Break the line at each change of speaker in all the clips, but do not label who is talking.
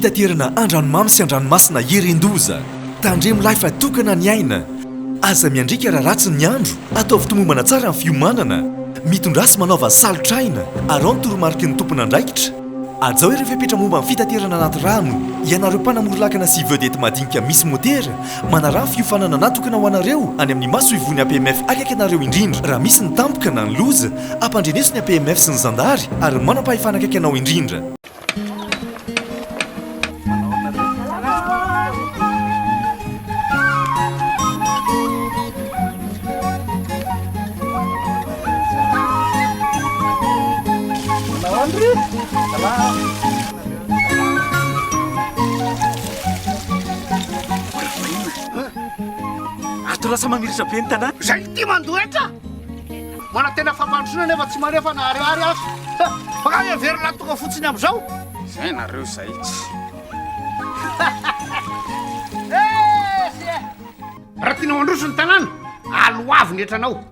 fitaterana andranomamy sy andranomasina erendoza tandremo lahy fa tokana ny aina aza miandrika raha ratsy ny andro ataovy tomombana tsara ny fiomanana mitondrasy manaova salotraina arao ny toromarika ny tompona andraikitra azao ireo fepetra momba ny fitaterana anaty rano ianareo mpanamory-lakana sy vedety madinika misy motera manarah ny fiofanana natokana ho anareo any amin'ny maso ivony APMF akaiky anareo indrindra raha misy ny tampoka na ny loza ampandreneso ny APMF sy ny zandary ary manam-pahefana akaiky anao indrindra.
Lasa mamiritra be ny tanàna
zay ty mandoetra mana tena fampandrosoana nefa tsy manefa na ariary azo baka everina tonga fotsiny am'izao
zay nareo zay tsy
raha tianao androso ny tanàna aloavy ny etranao.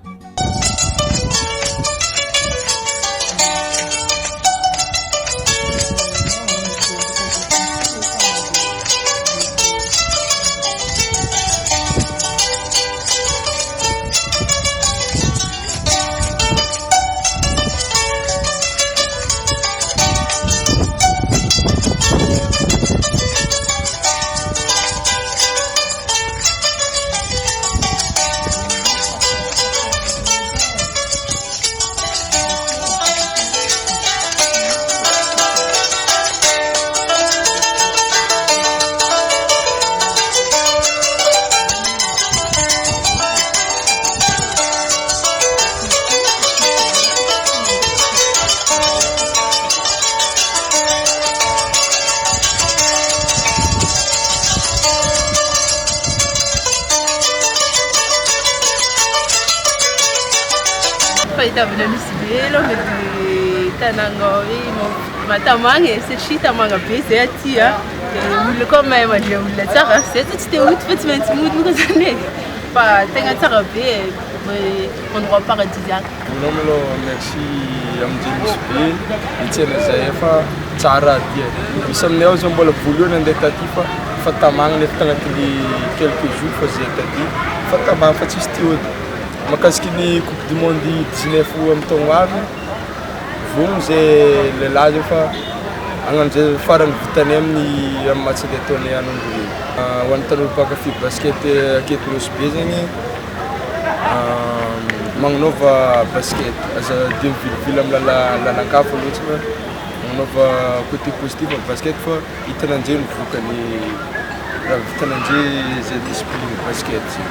Tamin'ny Nosy Be aloha dia tanàna hoe matamagna satria tamagna be zay aty a dia olona koa mahay mandray olona tsara zay tsy te hody fa tsy maintsy mody moa zany e fa tegna tsara be endroit paradisiaque.
Aminao maloha merci amin'izay Nosy Be hitsena zay efa tsara aty e misy aminay ao zao mbola voalohany andeha taty fa tamagna nefa tagnatin'ny quelques jours fa zay taty fa tamagna fa tsisy te hody. Makasiky ny coupe du monde 19 amin'ny taogno avy vogno zay lehilahy zay fa agnano zay farany vitany amin'ny match andeha ataony an'andro ho an'ny tanora mpakafy basket aketo Nosy Be zegny magnanaova basket aza de mivilivily amin'ny lalan-kafa loatsy fa magnanaova côté positif amin'ny basket fa hitananjay ny vokany raha vitananjay zay discipline basket zay.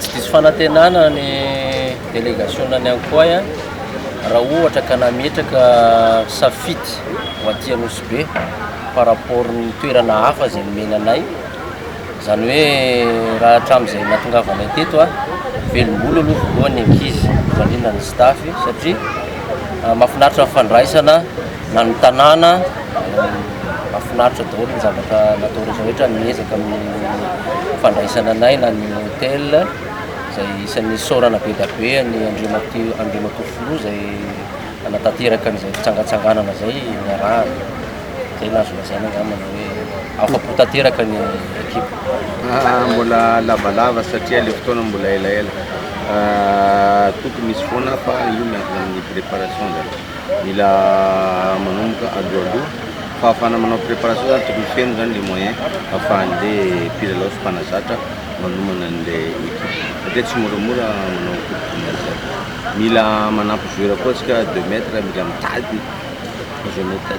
Tsy diso fanantenana ny délégationn'ny Ankoay raha ohatra ka nametraka safidy ho aty Nosy Be par rapport ny toerana hafa zay nomenanay zany hoe raha hatramin'izay nahatongavanay teto velombolo aloha voalohany ankizy indrindra ny staff satria mahafinaritra fandraisana na ny tanàna mahafinaritra daholo ny zavatra natao rehetra miezaka amin'ny fandraisana anay na ny hôtel zay isan'ny saorana be da be ny Andry Matofilo zay anatanteraka an'izay fitsangatsanganana zay niaraha zay nazo lazaina ngamana hoe afapo tanteraka ny ekipa.
Mbola lavalava satria le fotoana mbola elaela tokony misy foana fa io miankina amin'ny préparation zany mila manomboka aloaloha fa afana manao préparation zany tokony feno zany le moyen afahan'le mpilalao sy mpanazatra manomana an'le équipe de tsy moramora manao compétition mila manampy joueur koa tsika 2 mètres mila mitady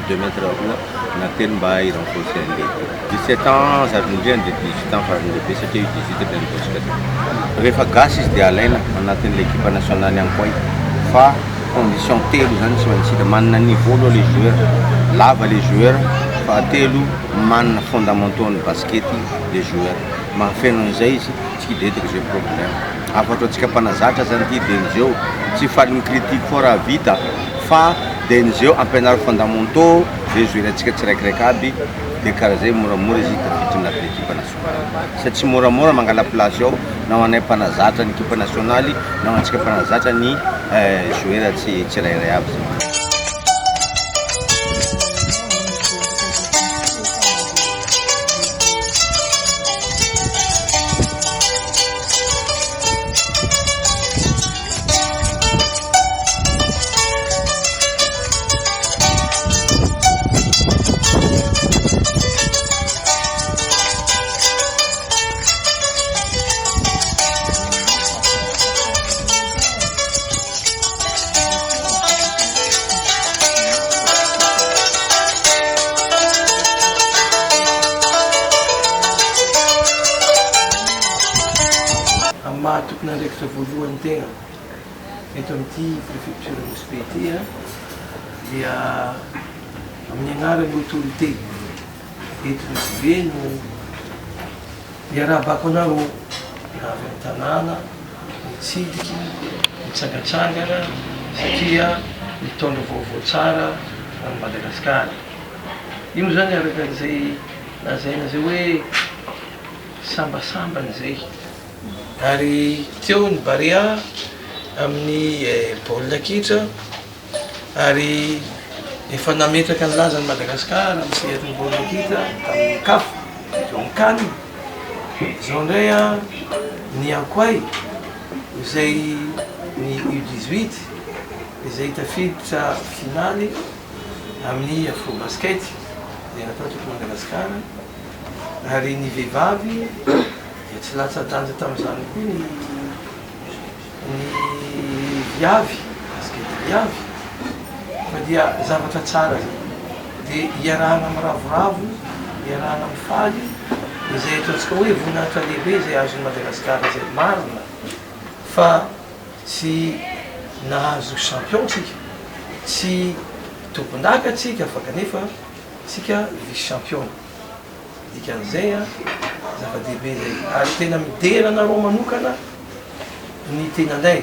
2 mètres roa na telo mba irenforcer an'le 17 ans zarindreny de 18 ans farany lehibe satria 18 de nibosika rehefa gasy izy de alaina anatin'le équipe nationale Ankoay fa condition telo zany tsy maintsy hita manana niveau aloha les joueurs lava les joueurs fahatelo manana fondamentaux ny basket les joueurs mahafeno an'izay izy tsy de hitako zay problème afatra antsika mpanazatra zany ty de nizeo tsy faly critique fort raha vita fa de nizeo ampianary fondamentaux les joueurs atsika tsiraikiraiky aby de karaha zay moramora izy tafiditra anaty équipe nationale satria tsy moramora mangala place ao na ho anay mpanazatra ny équipe nationale na ho antsika mpanazatra ny joueur tsirairay aby zay
tokony andraikitra voalohany tegna eto amin'ity préfecture Nosy Be ity dia amin'ny agnaran'ny autorité eto Nosy Be no iarahbako anareo na avy amin'ny tanàna mitsidiky mitsangatsangana satria mitondra vaovao tsara any Madagasikara io zany araka an'izay lazaina zay hoe sambasambany zay ary teo ny barea amin'ny baolina kitra ary efa nametraka ny lazany Madagasikara amin'ny sehatiny baolina kitra tamin'ny CAF teo amin'ny CAN zao ndray ny Ankoay izay ny U18 izay tafiditra finaly amin'ny AFROBASKET izay natao teto Madagasikara ary ny vehivavy tsy latsa-danja tamin'izany koa ny viavy basket viavy fa dia zavatra tsara dia iarahana amin'ny ravoravo iarahana amin'ny faly izay ataontsika hoe voninahitra lehibe izay azon'ny Madagasikara izay marina fa tsy nahazo champion tsika tsy tompon-daka tsika fa kanefa tsika vice champion dikan'izay zava-dehibe zay ary tena midera anareo manokana ny tenanay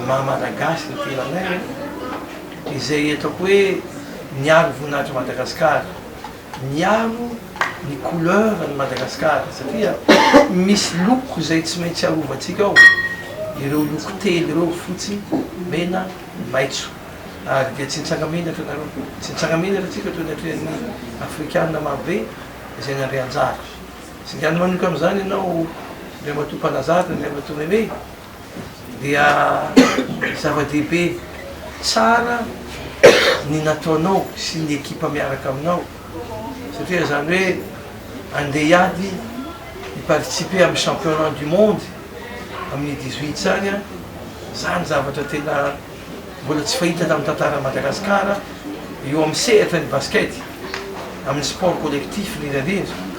maha-malagasy ny tenanay izay ataoko hoe miaro voninahitra Madagasikara miaro ny couleur ny Madagasikara satria misy loko zay tsy maintsy arovantsika ao ireo loko telo ireo fotsy mena maitso ary dia tsy nitsangamenatra nareo tsy nitsangamenatra tsika toy ny atrean'ny afrikanina marobe izay nandre anjara sy ngany manoka am'izany ianao ndray matompanazatra ndray matomeme dia zava-dehibe tsara ny nataonao sy ny ekipa miaraka aminao satria zany hoe andeha iady iparticiper amin'ny championnat du monde amin'ny 18 zany zany zavatra tena mbola tsy fahita tamin'ny tantara Madagasikara eo amin'ny sehatra ny basket amin'ny sport collectif nirarindra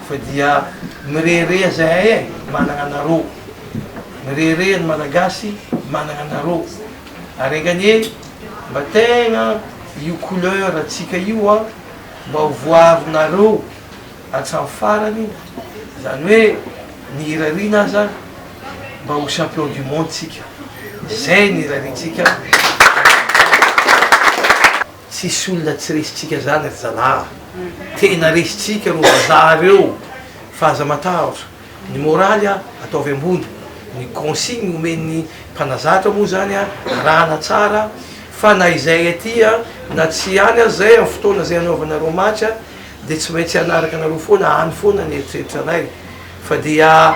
fa dia mirerea zay manana anareo mirerea ny malagasy manana anareo ary gagné mba tegna io couleur atsika io mba voavinareo atsamin'ny farany zany hoe ny irarina aza mba ho champion du monde tsika zay ny irarintsika tsisy olona tsy resitsika zany ry zalahy tena resitsika ro vazaha reo fa aza matahotra ny moraly ataovy ambony ny consigne omen'ny mpanazatra moa zany rahana tsara fa na izay aty na tsy any azy zay amin'ny fotoana zay anaovanareo match dia tsy maintsy anaraka anareo foana any foana ny eritreritranay fa dia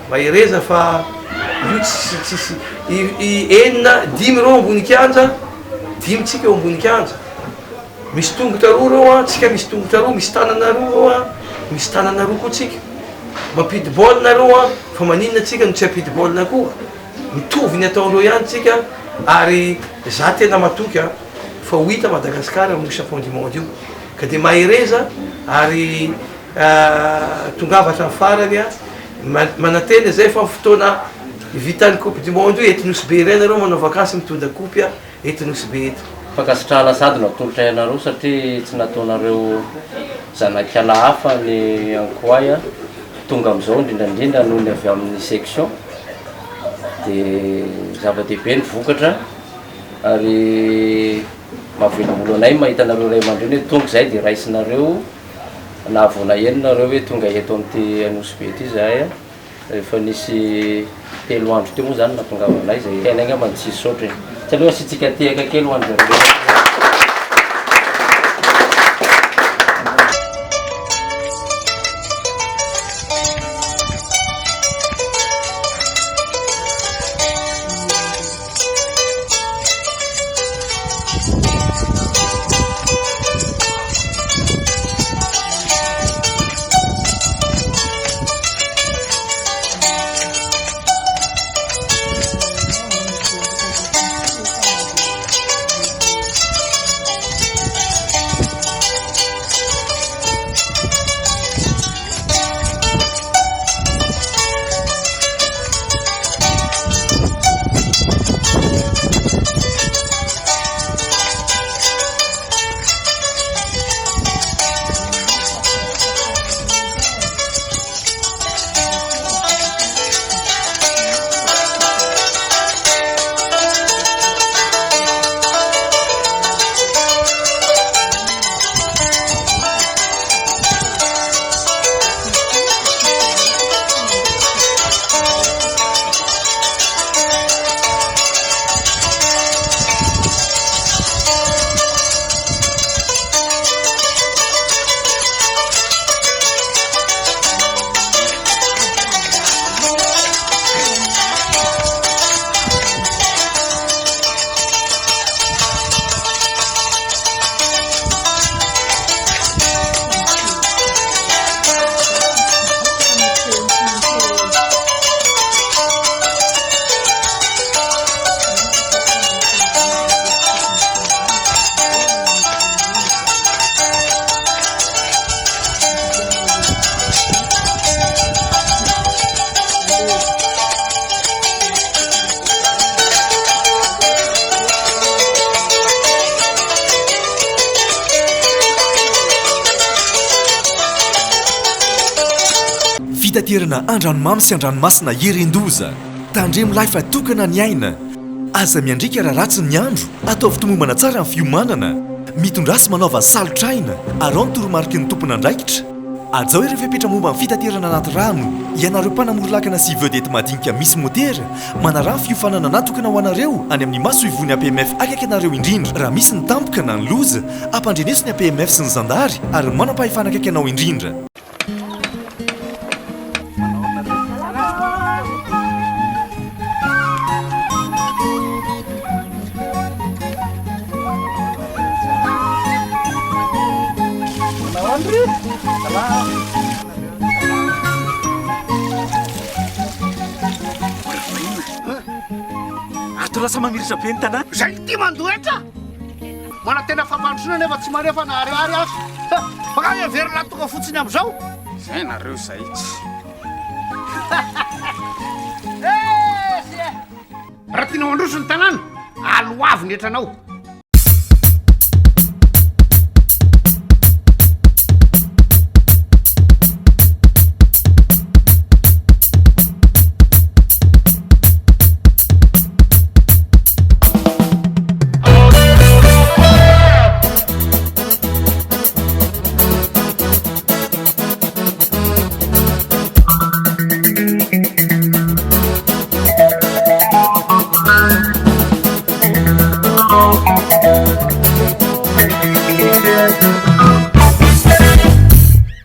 mahereza fa io tsisy enina dimy reo ambony kianja dimy tsika eo ambony kianja misy tongotra roa reo a tsika misy tongotra roa misy tanana roa reo a misy tanana roa koa tsika mampidi baolina reo a fa maninona tsika no tsy ampidi baolina koa mitovy ny ataondreo ihany tsika ary za tena matoky a fa ho hita Madagasikara amin'ny champion du monde io ka dia mahereza ary tongavatra ny farany a manantena zay fa fotoana vitan'ny coupe du monde io ety Nosy Be ireny reo manao vakansy mitondra coupe a ety Nosy Be eto
fankasitrahana sady natolotra ianareo satria tsy nataonareo zanakala hafa ny Ankoay tonga am'izao indrindrandrindra noho ny avy amin'ny section dia zava-dehibe ny vokatra ary mahavelomolo anay mahita anareo ray aman-dreny hoe tonga zay dia raisinareo na avona enonareo hoe tonga eto amin'ity Nosy Be ity zahay rehefa nisy 3 andro teo moa zany natongavanay zay tenagna mantsisy saotra tsy aloha asitsika tehaka kely ho andro zareo
fitaterana andranomamy sy andranomasina herendoza tandremo lahy fa tokana ny aina aza miandrika raha ratsy ny andro atao fitomombana tsara amin'ny fiomanana mitondrasy manaova salotraina arao ny toromarika ny tompona andraikitra ajao ireo fepetra momba amin'ny fitaterana anaty rano ianareo mpanamorolakana sy vedety madinika misy motera manarano fiofanana natokana ho anareo any amin'ny maso ivony APMF akaiky anareo indrindra raha misy ny tampoka na ny loza ampandreneso ny APMF sy ny zandary ary manam-pahefana akaiky anao indrindra
ato lasa mamiritra be ny tanàna
zay ty mandoetra mana tena fampandrosona nefa tsy manefa na ariary azo baka everina tonga fotsiny am'izao
zay nareo zay tsy
raha tianao androso ny tanàna aloavy ny etranao